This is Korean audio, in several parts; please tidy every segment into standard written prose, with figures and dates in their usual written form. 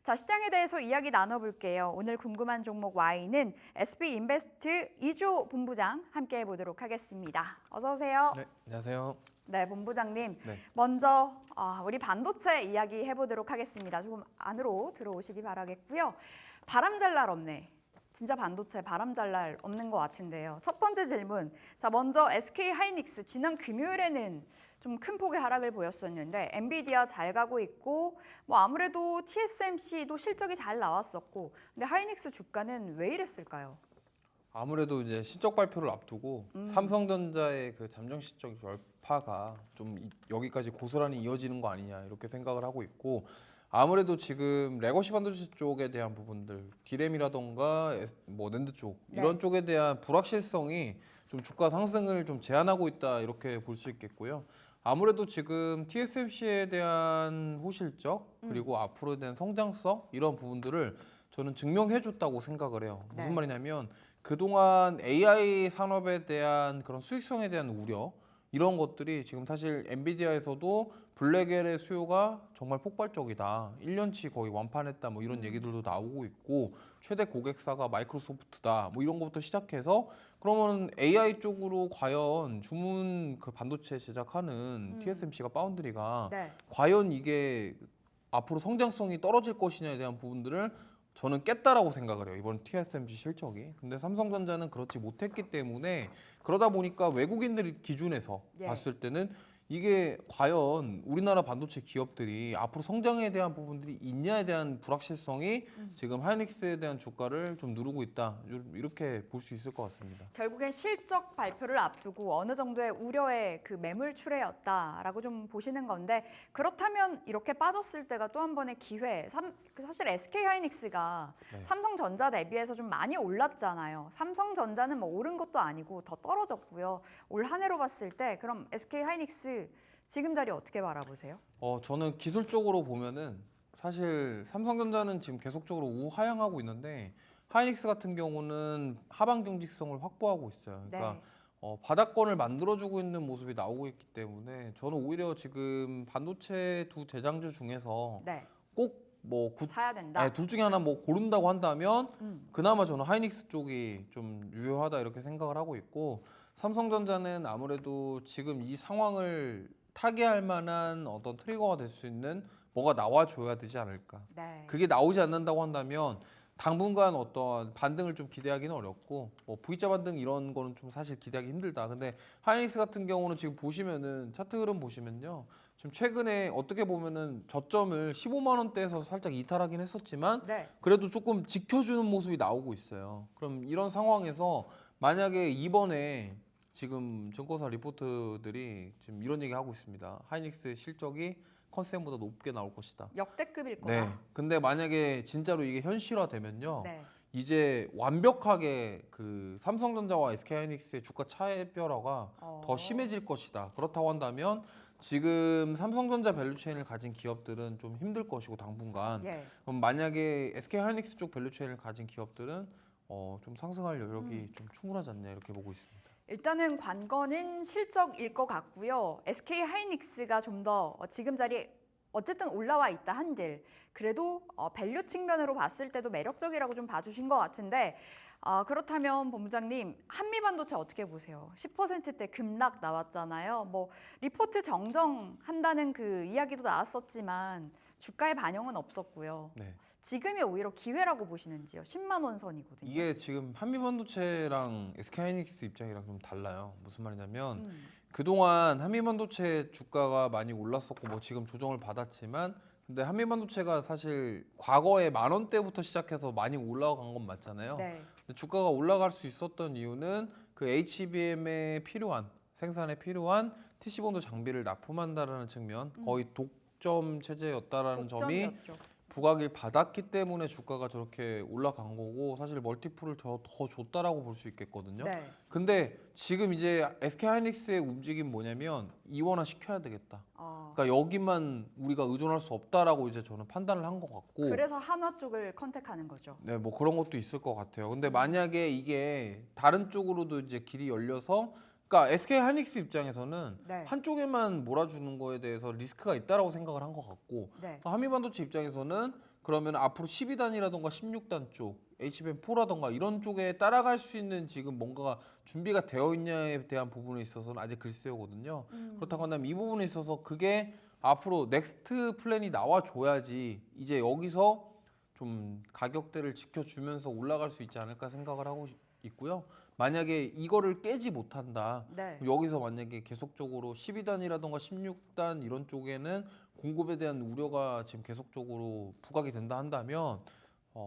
자, 시장에 대해서 이야기 나눠볼게요. 오늘 궁금한 종목 Y는 SB인베스트 이주호 본부장 함께 해보도록 하겠습니다. 어서 오세요. 네, 안녕하세요. 네, 본부장님. 네. 먼저 우리 반도체 이야기 해보도록 하겠습니다. 조금 안으로 들어오시기 바라겠고요. 바람 잘 날 없네. 진짜 반도체 바람 잘 날 없는 것 같은데요. 첫 번째 질문. 자, 먼저 SK 하이닉스 지난 금요일에는 좀 큰 폭의 하락을 보였었는데 엔비디아 잘 가고 있고 뭐 아무래도 TSMC도 실적이 잘 나왔었고 근데 하이닉스 주가는 왜 이랬을까요? 아무래도 이제 실적 발표를 앞두고 삼성전자의 그 잠정 실적 여파가 좀 여기까지 고스란히 이어지는 거 아니냐 이렇게 생각을 하고 있고 아무래도 지금 레거시 반도체 쪽에 대한 부분들 디램이라던가 뭐 낸드 쪽 이런 쪽에 대한 불확실성이 좀 주가 상승을 좀 제한하고 있다 이렇게 볼 수 있겠고요. 아무래도 지금 TSMC에 대한 호실적 그리고 앞으로에 대한 성장성 이런 부분들을 저는 증명해줬다고 생각을 해요. 무슨 네. 말이냐면 그동안 AI 산업에 대한 그런 수익성에 대한 우려 이런 것들이 지금 사실 엔비디아에서도 블랙엘의 수요가 정말 폭발적이다. 1년치 거의 완판했다. 뭐 이런 얘기들도 나오고 있고 최대 고객사가 마이크로소프트다. 뭐 이런 것부터 시작해서 그러면 AI 쪽으로 과연 주문 그 반도체 제작하는 TSMC가 파운드리가 네. 과연 이게 앞으로 성장성이 떨어질 것이냐에 대한 부분들을 저는 깼다라고 생각을 해요. 이번 TSMC 실적이. 근데 삼성전자는 그렇지 못했기 때문에 그러다 보니까 외국인들 기준에서 예. 봤을 때는 이게 과연 우리나라 반도체 기업들이 앞으로 성장에 대한 부분들이 있냐에 대한 불확실성이 지금 하이닉스에 대한 주가를 좀 누르고 있다. 이렇게 볼 수 있을 것 같습니다. 결국엔 실적 발표를 앞두고 어느 정도의 우려의 그 매물출회였다라고 좀 보시는 건데 그렇다면 이렇게 빠졌을 때가 또 한 번의 기회. 사실 SK 하이닉스가 네. 삼성전자 대비해서 좀 많이 올랐잖아요. 삼성전자는 뭐 오른 것도 아니고 더 떨어졌고요. 올 한 해로 봤을 때 그럼 SK 하이닉스 지금 자리 어떻게 바라보세요? 저는 기술적으로 보면은 사실 삼성전자는 지금 계속적으로 우하향하고 있는데 하이닉스 같은 경우는 하방 경직성을 확보하고 있어요. 그러니까 네. 바닥권을 만들어주고 있는 모습이 나오고 있기 때문에 저는 오히려 지금 반도체 두 대장주 중에서 네. 꼭뭐 사야 된다. 둘 중에 하나 뭐 고른다고 한다면 그나마 저는 하이닉스 쪽이 좀 유효하다 이렇게 생각을 하고 있고 삼성전자는 아무래도 지금 이 상황을 타개할 만한 어떤 트리거가 될 수 있는 뭐가 나와줘야 되지 않을까. 네. 그게 나오지 않는다고 한다면 당분간 어떤 반등을 좀 기대하기는 어렵고 뭐 V자 반등 이런 거는 좀 사실 기대하기 힘들다. 근데 하이닉스 같은 경우는 지금 보시면은 차트 흐름 보시면요. 지금 최근에 어떻게 보면은 저점을 15만 원대에서 살짝 이탈하긴 했었지만 네. 그래도 조금 지켜주는 모습이 나오고 있어요. 그럼 이런 상황에서 만약에 이번에 지금 증권사 리포트들이 지금 이런 얘기 하고 있습니다. 하이닉스의 실적이 컨센보다 높게 나올 것이다. 역대급일 거다. 네. 근데 만약에 진짜로 이게 현실화되면요. 네. 이제 완벽하게 그 삼성전자와 SK하이닉스의 주가 차별화가 더 심해질 것이다. 그렇다고 한다면 지금 삼성전자 밸류체인을 가진 기업들은 좀 힘들 것이고 당분간 예. 그럼 만약에 SK하이닉스 쪽 밸류체인을 가진 기업들은 좀 상승할 여력이 좀 충분하지 않냐 이렇게 보고 있습니다. 일단은 관건은 실적일 것 같고요. SK 하이닉스가 좀 더 지금 자리에 어쨌든 올라와 있다 한들 그래도 밸류 측면으로 봤을 때도 매력적이라고 좀 봐주신 것 같은데 그렇다면 본부장님 한미반도체 어떻게 보세요? 10%대 급락 나왔잖아요. 뭐 리포트 정정한다는 그 이야기도 나왔었지만 주가의 반영은 없었고요. 네. 지금이 오히려 기회라고 보시는지요? 10만 원 선이거든요. 이게 지금 한미반도체랑 SK하이닉스 입장이랑 좀 달라요. 무슨 말이냐면 그동안 한미반도체 주가가 많이 올랐었고 뭐 지금 조정을 받았지만 근데 한미반도체가 사실 과거에 10,000원대부터 시작해서 많이 올라간 건 맞잖아요. 네. 근데 주가가 올라갈 수 있었던 이유는 그 HBM에 필요한 생산에 필요한 TC본드 장비를 납품한다라는 측면 거의 독점 체제였다라는 점이 독점이었죠. 부각을 받았기 때문에 주가가 저렇게 올라간 거고 사실 멀티플을 더 줬다라고 볼 수 있겠거든요. 네. 근데 지금 이제 SK하이닉스의 움직임 뭐냐면 이원화 시켜야 되겠다. 그러니까 여기만 우리가 의존할 수 없다라고 이제 저는 판단을 한 것 같고. 그래서 한화 쪽을 컨택하는 거죠. 네, 뭐 그런 것도 있을 것 같아요. 근데 만약에 이게 다른 쪽으로도 이제 길이 열려서 그러니까 SK 하이닉스 입장에서는 네. 한쪽에만 몰아주는 거에 대해서 리스크가 있다라고 생각을 한 것 같고 네. 한미반도체 입장에서는 그러면 앞으로 12단이라던가 16단 쪽, HBM4라던가 이런 쪽에 따라갈 수 있는 지금 뭔가가 준비가 되어 있냐에 대한 부분에 있어서는 아직 글쎄요거든요. 그렇다고 한다면 이 부분에 있어서 그게 앞으로 넥스트 플랜이 나와줘야지 이제 여기서 좀 가격대를 지켜주면서 올라갈 수 있지 않을까 생각을 하고 있고요. 만약에 이거를 깨지 못한다. 네. 여기서 만약에 계속적으로 12단이라던가 16단 이런 쪽에는 공급에 대한 우려가 지금 계속적으로 부각이 된다 한다면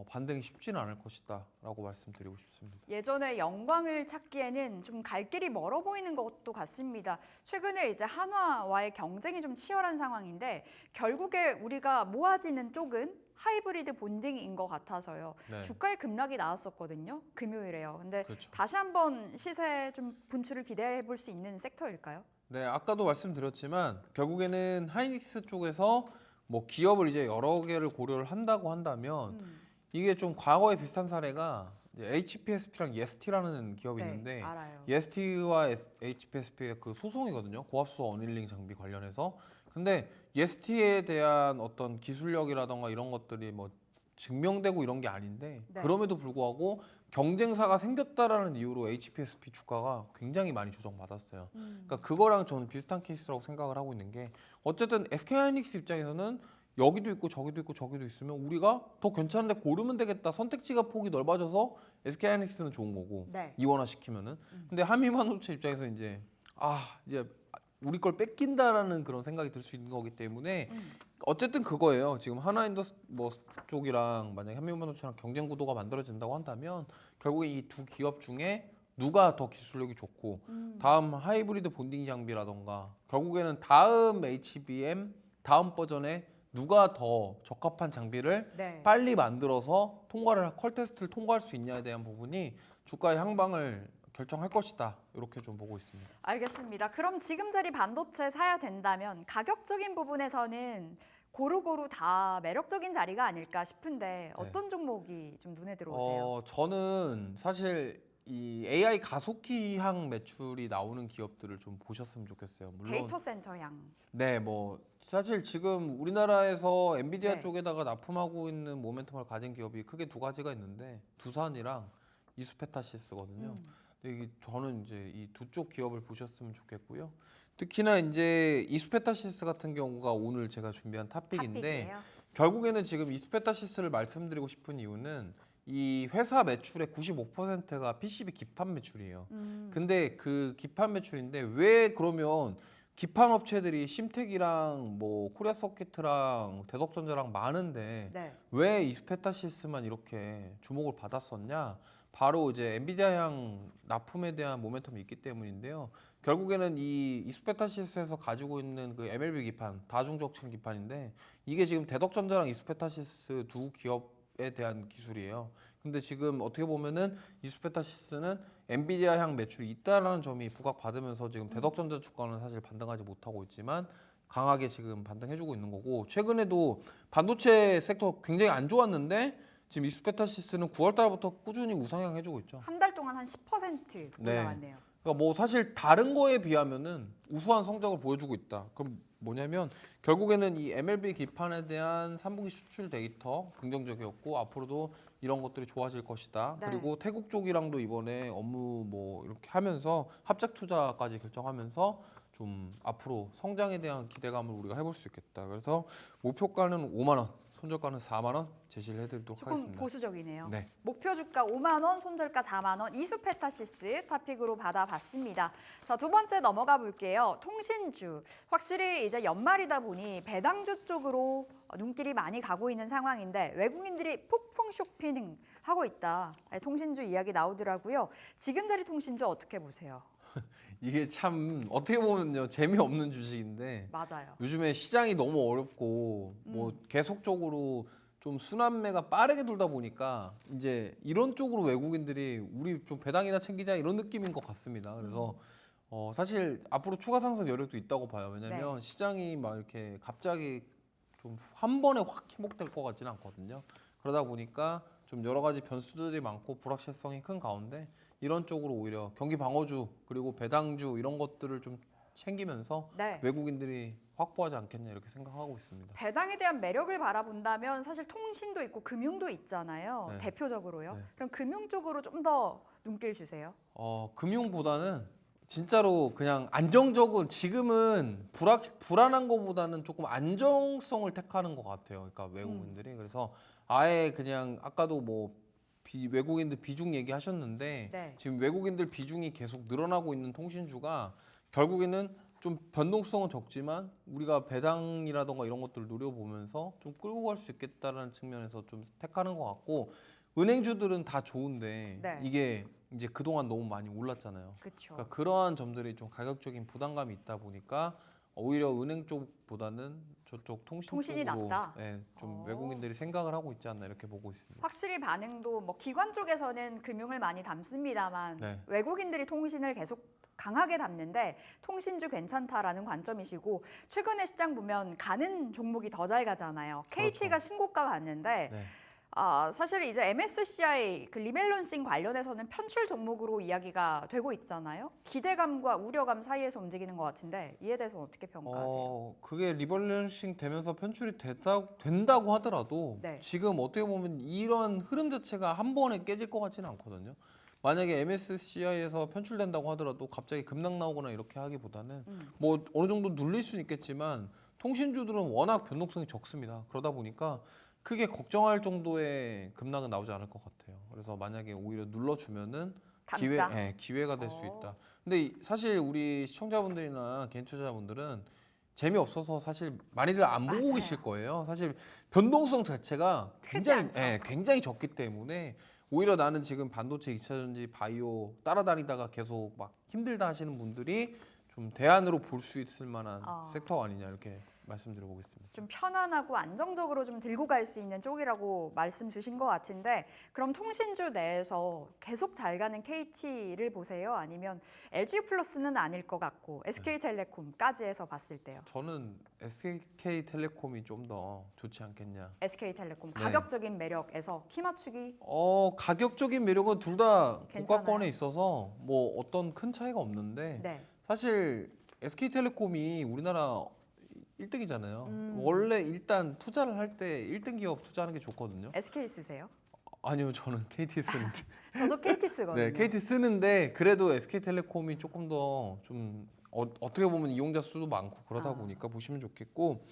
반등이 쉽지는 않을 것이다라고 말씀드리고 싶습니다. 예전에 영광을 찾기에는 좀 갈 길이 멀어 보이는 것도 같습니다. 최근에 이제 한화와의 경쟁이 좀 치열한 상황인데 결국에 우리가 모아지는 쪽은 하이브리드 본딩인 것 같아서요. 네. 주가의 급락이 나왔었거든요. 금요일에요. 근데 그렇죠. 다시 한번 시세 좀 분출을 기대해 볼 수 있는 섹터일까요? 네, 아까도 말씀드렸지만 결국에는 하이닉스 쪽에서 뭐 기업을 이제 여러 개를 고려를 한다고 한다면 이게 좀 과거에 비슷한 사례가 HPSP랑 예스티라는 기업이 네, 있는데 알아요. 예스티와 HPSP의 그 소송이거든요. 고압수소 어닐링 장비 관련해서. 근데 예스티에 대한 어떤 기술력이라던가 이런 것들이 뭐 증명되고 이런 게 아닌데 네. 그럼에도 불구하고 경쟁사가 생겼다라는 이유로 HPSP 주가가 굉장히 많이 조정받았어요. 그러니까 그거랑 저는 비슷한 케이스라고 생각을 하고 있는 게 어쨌든 SK하이닉스 입장에서는 여기도 있고 저기도 있고 저기도 있으면 우리가 더 괜찮은데 고르면 되겠다. 선택지가 폭이 넓어져서 SK하이닉스는 좋은 거고 네. 이원화 시키면은. 근데 한미반도체 입장에서 이제 이제 우리 걸 뺏긴다라는 그런 생각이 들 수 있는 거기 때문에 어쨌든 그거예요. 지금 하나인더스 뭐 쪽이랑 만약에 한미반도체랑 경쟁 구도가 만들어진다고 한다면 결국에 이 두 기업 중에 누가 더 기술력이 좋고 다음 하이브리드 본딩 장비라던가 결국에는 다음 HBM 다음 버전에 누가 더 적합한 장비를 네. 빨리 만들어서 컬 테스트를 통과할 수 있냐에 대한 부분이 주가의 향방을 결정할 것이다. 이렇게 좀 보고 있습니다. 알겠습니다. 그럼 지금 자리 반도체 사야 된다면 가격적인 부분에서는 고루고루 다 매력적인 자리가 아닐까 싶은데 어떤 종목이 좀 눈에 들어오세요? 저는 사실 이 AI 가속기향 매출이 나오는 기업들을 좀 보셨으면 좋겠어요. 물론 데이터 센터 양. 네, 뭐 사실 지금 우리나라에서 엔비디아 네. 쪽에다가 납품하고 있는 모멘텀을 가진 기업이 크게 두 가지가 있는데 두산이랑 이수페타시스거든요. 근데 이게 저는 이제 이 두 쪽 기업을 보셨으면 좋겠고요. 특히나 이제 이수페타시스 같은 경우가 오늘 제가 준비한 탑픽인데 탑픽이에요. 결국에는 지금 이수페타시스를 말씀드리고 싶은 이유는 이 회사 매출의 95%가 PCB 기판 매출이에요. 근데 그 기판 매출인데 왜 그러면 기판 업체들이 심텍이랑 뭐 코리아 서킷이랑 대덕전자랑 많은데 네. 왜 이스페타시스만 이렇게 주목을 받았었냐? 바로 이제 엔비디아향 납품에 대한 모멘텀이 있기 때문인데요. 결국에는 이 이스페타시스에서 가지고 있는 그 MLB 기판, 다중적층 기판인데 이게 지금 대덕전자랑 이스페타시스 두 기업에 대한 기술이에요. 근데 지금 어떻게 보면은 이스페타시스는 엔비디아향 매출이 있다라는 점이 부각받으면서 지금 대덕전자 주가는 사실 반등하지 못하고 있지만 강하게 지금 반등해주고 있는 거고 최근에도 반도체 섹터 굉장히 안 좋았는데 지금 이스페타시스는 9월 달부터 꾸준히 우상향 해주고 있죠. 한 달 동안 한 10% 네. 올라왔네요. 그러니까 뭐 사실 다른 거에 비하면은 우수한 성적을 보여주고 있다. 그럼 뭐냐면 결국에는 이 MLB 기판에 대한 3분기 수출 데이터 긍정적이었고 앞으로도 이런 것들이 좋아질 것이다. 네. 그리고 태국 쪽이랑도 이번에 업무 뭐 이렇게 하면서 합작 투자까지 결정하면서 좀 앞으로 성장에 대한 기대감을 우리가 해볼 수 있겠다. 그래서 목표가는 5만 원, 손절가는 4만 원 제시를 해드리도록 조금 하겠습니다. 보수적이네요. 네. 목표 주가 5만 원, 손절가 4만 원, 이수페타시스 탑픽으로 받아봤습니다. 자, 두 번째 넘어가 볼게요. 통신주. 확실히 이제 연말이다 보니 배당주 쪽으로 눈길이 많이 가고 있는 상황인데 외국인들이 폭풍 쇼핑 하고 있다. 네, 통신주 이야기 나오더라고요. 지금 자리 통신주 어떻게 보세요? 이게 참 어떻게 보면요 재미없는 주식인데 맞아요. 요즘에 시장이 너무 어렵고 뭐 계속적으로 좀 순환매가 빠르게 돌다 보니까 이제 이런 쪽으로 외국인들이 우리 좀 배당이나 챙기자 이런 느낌인 것 같습니다. 그래서 사실 앞으로 추가 상승 여력도 있다고 봐요. 왜냐면 네. 시장이 막 이렇게 갑자기 좀 한 번에 확 회복될 것 같지는 않거든요. 그러다 보니까 좀 여러 가지 변수들이 많고 불확실성이 큰 가운데 이런 쪽으로 오히려 경기 방어주 그리고 배당주 이런 것들을 좀 챙기면서 네. 외국인들이 확보하지 않겠냐 이렇게 생각하고 있습니다. 배당에 대한 매력을 바라본다면 사실 통신도 있고 금융도 있잖아요. 네. 대표적으로요. 네. 그럼 금융 쪽으로 좀 더 눈길 주세요. 금융보다는 진짜로 그냥 안정적으로 지금은 불안한 것보다는 조금 안정성을 택하는 것 같아요. 그러니까 외국인들이 그래서 아예 그냥 아까도 뭐 외국인들 비중 얘기하셨는데 네. 지금 외국인들 비중이 계속 늘어나고 있는 통신주가 결국에는 좀 변동성은 적지만 우리가 배당이라던가 이런 것들을 노려보면서 좀 끌고 갈 수 있겠다라는 측면에서 좀 택하는 것 같고 은행주들은 다 좋은데 네. 이게 이제 그동안 너무 많이 올랐잖아요. 그렇죠. 그러니까 그러한 점들이 좀 가격적인 부담감이 있다 보니까 오히려 은행 쪽보다는 저쪽 통신 통신이 쪽으로 낫다? 좀 어. 외국인들이 생각을 하고 있지 않나 이렇게 보고 있습니다. 확실히 반응도 뭐 기관 쪽에서는 금융을 많이 담습니다만 네. 외국인들이 통신을 계속 강하게 담는데 통신주 괜찮다라는 관점이시고 최근에 시장 보면 가는 종목이 더 잘 가잖아요. KT가 그렇죠. 신고가 갔는데 네. 사실 이제 MSCI 그 리밸런싱 관련해서는 편출 종목으로 이야기가 되고 있잖아요. 기대감과 우려감 사이에서 움직이는 것 같은데 이에 대해서는 어떻게 평가하세요? 그게 리밸런싱 되면서 편출이 된다고 하더라도 네. 지금 어떻게 보면 이런 흐름 자체가 한 번에 깨질 것 같지는 않거든요. 만약에 MSCI에서 편출된다고 하더라도 갑자기 급락 나오거나 이렇게 하기보다는 뭐 어느 정도 눌릴 수는 있겠지만 통신주들은 워낙 변동성이 적습니다. 그러다 보니까 크게 걱정할 정도의 급락은 나오지 않을 것 같아요. 그래서 만약에 오히려 눌러주면은 담자. 기회가 될 수 있다. 근데 사실 우리 시청자분들이나 개인 투자자분들은 재미없어서 사실 많이들 안 보고 맞아요. 계실 거예요. 사실 변동성 자체가 크지 않죠. 굉장히 적기 때문에 오히려 나는 지금 반도체, 2차 전지, 바이오 따라다니다가 계속 막 힘들다 하시는 분들이 좀 대안으로 볼 수 있을 만한 섹터 아니냐 이렇게 말씀드려 보겠습니다. 좀 편안하고 안정적으로 좀 들고 갈 수 있는 쪽이라고 말씀 주신 것 같은데 그럼 통신주 내에서 계속 잘 가는 KT를 보세요? 아니면 LG 플러스는 아닐 것 같고 SK텔레콤까지 해서 봤을 때요? 저는 SK텔레콤이 좀 더 좋지 않겠냐. SK텔레콤 네. 가격적인 매력에서 키 맞추기 가격적인 매력은 둘 다 괜찮아요? 고가권에 있어서 뭐 어떤 큰 차이가 없는데 네. 사실 SK텔레콤이 우리나라 1등이잖아요. 원래 일단 투자를 할 때 1등 기업 투자하는 게 좋거든요. SK 쓰세요? 아니요, 저는 KT 쓰는데. 저도 KT 쓰거든요. 네, KT 쓰는데 그래도 SK텔레콤이 조금 더 좀 어떻게 보면 이용자 수도 많고 그러다 보니까 보시면 좋겠고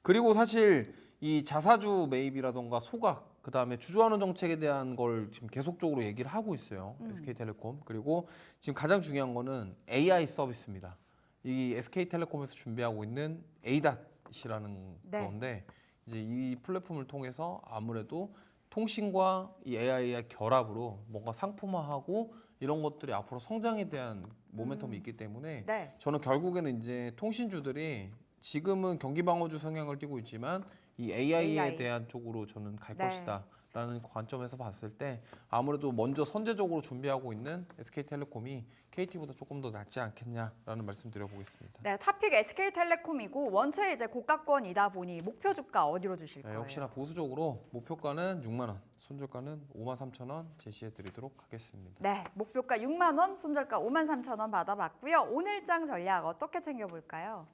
그리고 사실 이 자사주 매입이라던가 소각 그다음에 주주환원 정책에 대한 걸 지금 계속적으로 얘기를 하고 있어요. SK텔레콤. 그리고 지금 가장 중요한 거는 AI 서비스입니다. 이 SK텔레콤에서 준비하고 있는 ADAT이라는 네. 건데 이제 이 플랫폼을 통해서 아무래도 통신과 이 AI의 결합으로 뭔가 상품화하고 이런 것들이 앞으로 성장에 대한 모멘텀이 있기 때문에 네. 저는 결국에는 이제 통신주들이 지금은 경기 방어주 성향을 띠고 있지만 이 AI에 AI. 대한 쪽으로 저는 갈 네. 것이다라는 관점에서 봤을 때 아무래도 먼저 선제적으로 준비하고 있는 SK텔레콤이 KT보다 조금 더 낫지 않겠냐라는 말씀 드려보겠습니다. 네, 탑픽 SK텔레콤이고 원체 이제 고가권이다 보니 목표 주가 어디로 주실 네, 거예요? 역시나 보수적으로 목표가는 6만 원, 손절가는 53,000원 제시해 드리도록 하겠습니다. 네, 목표가 6만 원, 손절가 53,000원 받아봤고요. 오늘장 전략 어떻게 챙겨볼까요?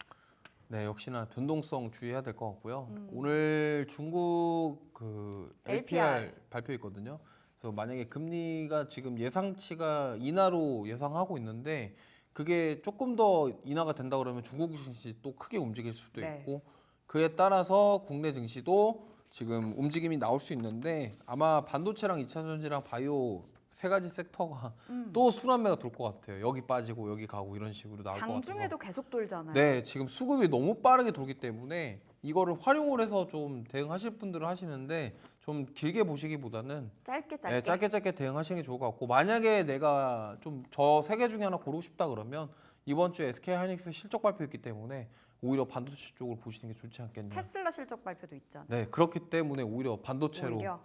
네, 역시나 변동성 주의해야 될 것 같고요. 오늘 중국 그 LPR 발표 있거든요. 그래서 만약에 금리가 지금 예상치가 인하로 예상하고 있는데 그게 조금 더 인하가 된다 그러면 중국 증시 또 크게 움직일 수도 네. 있고 그에 따라서 국내 증시도 지금 움직임이 나올 수 있는데 아마 반도체랑 2차 전지랑 바이오 세 가지 섹터가 또 순환매가 돌 것 같아요. 여기 빠지고 여기 가고 이런 식으로 나올 것 같아서. 장중에도 계속 돌잖아요. 네, 지금 수급이 너무 빠르게 돌기 때문에 이거를 활용을 해서 좀 대응하실 분들은 하시는데 좀 길게 보시기보다는 짧게 네, 짧게 대응하시는 게 좋을 것 같고 만약에 내가 좀 저 세 개 중에 하나 고르고 싶다 그러면 이번 주에 SK하이닉스 실적 발표 있기 때문에 오히려 반도체 쪽을 보시는 게 좋지 않겠냐. 테슬라 실적 발표도 있잖아요. 네, 그렇기 때문에 오히려 반도체로 오히려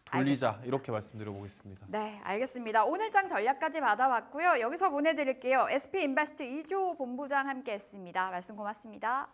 돌리자 이렇게 말씀드려보겠습니다. 네, 알겠습니다. 오늘장 전략까지 받아봤고요. 여기서 보내드릴게요. SP인베스트 이조 본부장 함께했습니다. 말씀 고맙습니다.